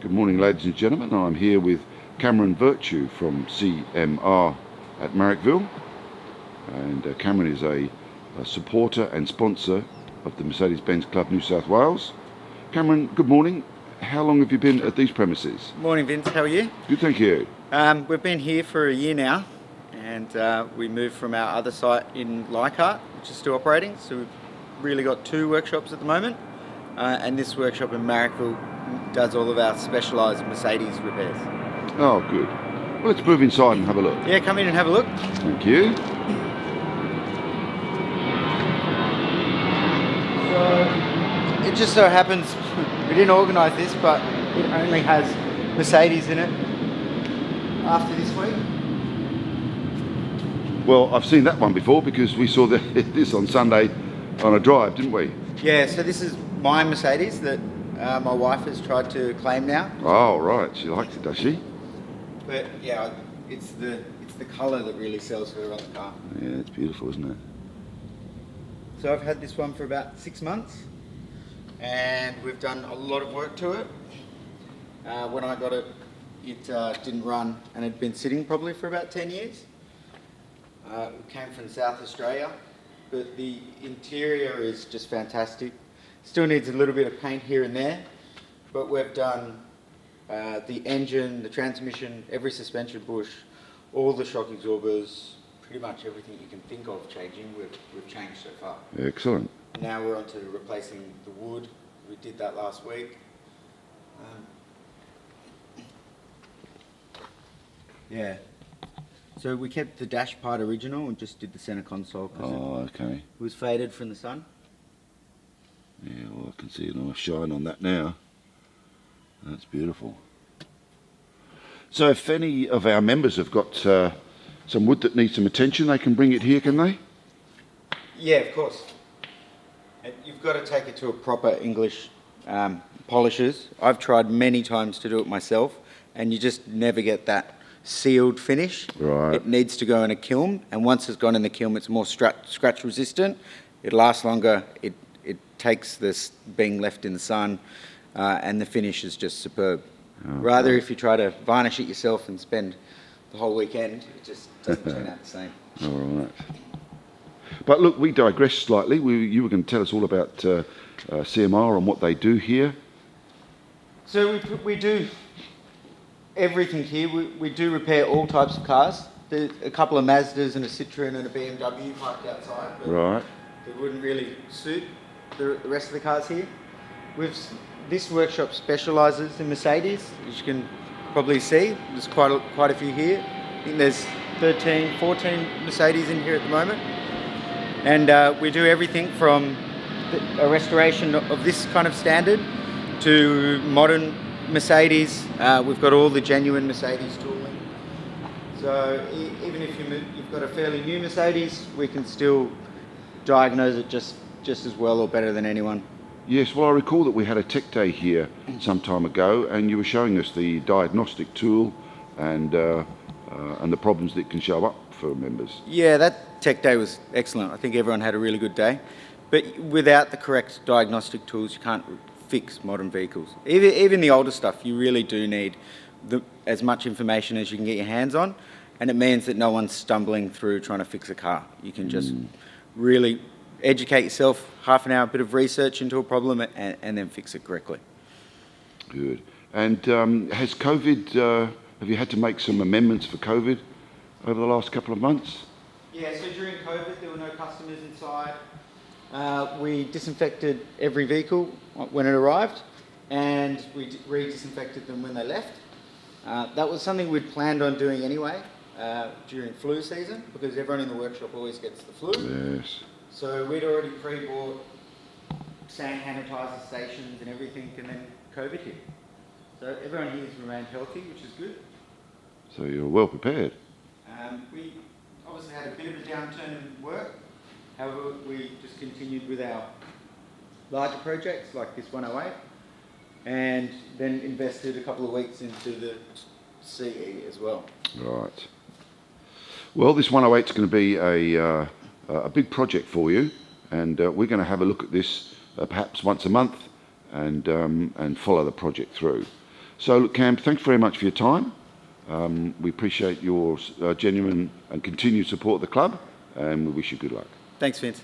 Good morning, ladies and gentlemen. I'm here with Cameron Virtue from CMR at Marrickville, and Cameron is a supporter and sponsor of the Mercedes-Benz Club New South Wales. Cameron, good morning. How long have you been at these premises? Morning, Vince. How are you? Good, thank you. We've been here for a year now, and we moved from our other site in Leichhardt, which is still operating. So we've really got two workshops at the moment, and this workshop in Marrickville does all of our specialised Mercedes repairs. Oh, good. Well, let's move inside and have a look. Yeah, come in and have a look. Thank you. So it just so happens we didn't organise this, but it only has Mercedes in it after this week. Well, I've seen that one before because we saw this on Sunday on a drive, didn't we? Yeah, so this is my Mercedes that my wife has tried to claim now. Oh, right. She likes it, does she? But yeah, it's the colour that really sells her on the car. Yeah, it's beautiful, isn't it? So I've had this one for about 6 months, and we've done a lot of work to it. When I got it, it didn't run and had been sitting probably for about 10 years. It came from South Australia, but the interior is just fantastic. Still needs a little bit of paint here and there, but we've done the engine, the transmission, every suspension bush, all the shock absorbers, pretty much everything you can think of changing, we've changed so far. Excellent. Now we're on to replacing the wood. We did that last week. Yeah. So we kept the dash part original and just did the centre console because okay. it was faded from the sun. Yeah, well, I can see a nice shine on that now. That's beautiful. So if any of our members have got some wood that needs some attention, they can bring it here, can they? Yeah, of course. And you've got to take it to a proper English polishers. I've tried many times to do it myself, and you just never get that sealed finish. Right. It needs to go in a kiln, and once it's gone in the kiln, it's more scratch resistant. It lasts longer. It takes this being left in the sun, and the finish is just superb. Oh, Rather, great. if you try to varnish it yourself and spend the whole weekend, it just doesn't turn out the same. All right. But look, we digress slightly. You were going to tell us all about CMR and what they do here. So we do everything here. We do repair all types of cars. There's a couple of Mazdas and a Citroen and a BMW parked outside, but Right. it wouldn't really suit the rest of the cars here. This workshop specialises in Mercedes, as you can probably see. There's quite a few here. I think there's 13, 14 Mercedes in here at the moment. And we do everything from a restoration of this kind of standard to modern Mercedes. We've got all the genuine Mercedes tooling. So even if you've got a fairly new Mercedes, we can still diagnose it just as well or better than anyone. Yes, well, I recall that we had a tech day here some time ago, and you were showing us the diagnostic tool and the problems that can show up for members. Yeah, that tech day was excellent. I think everyone had a really good day. But without the correct diagnostic tools, you can't fix modern vehicles. Even the older stuff, you really do need as much information as you can get your hands on, and it means that no one's stumbling through trying to fix a car. You can just really educate yourself, half an hour, a bit of research into a problem, and then fix it correctly. Good. And has COVID, have you had to make some amendments for COVID over the last couple of months? Yeah, so during COVID, there were no customers inside. We disinfected every vehicle when it arrived, and we re-disinfected them when they left. That was something we'd planned on doing anyway during flu season, because everyone in the workshop always gets the flu. Yes. So we'd already pre-bought hand sanitizer stations and everything, and then COVID hit. So everyone here has remained healthy, which is good. So you're well prepared. We obviously had a bit of a downturn in work. However, we just continued with our larger projects like this 108, and then invested a couple of weeks into the CE as well. Right. Well, this 108 is going to be a big project for you, and we're going to have a look at this perhaps once a month and follow the project through. So, look, Cam, thanks very much for your time. We appreciate your genuine and continued support of the club, and we wish you good luck. Thanks, Vince.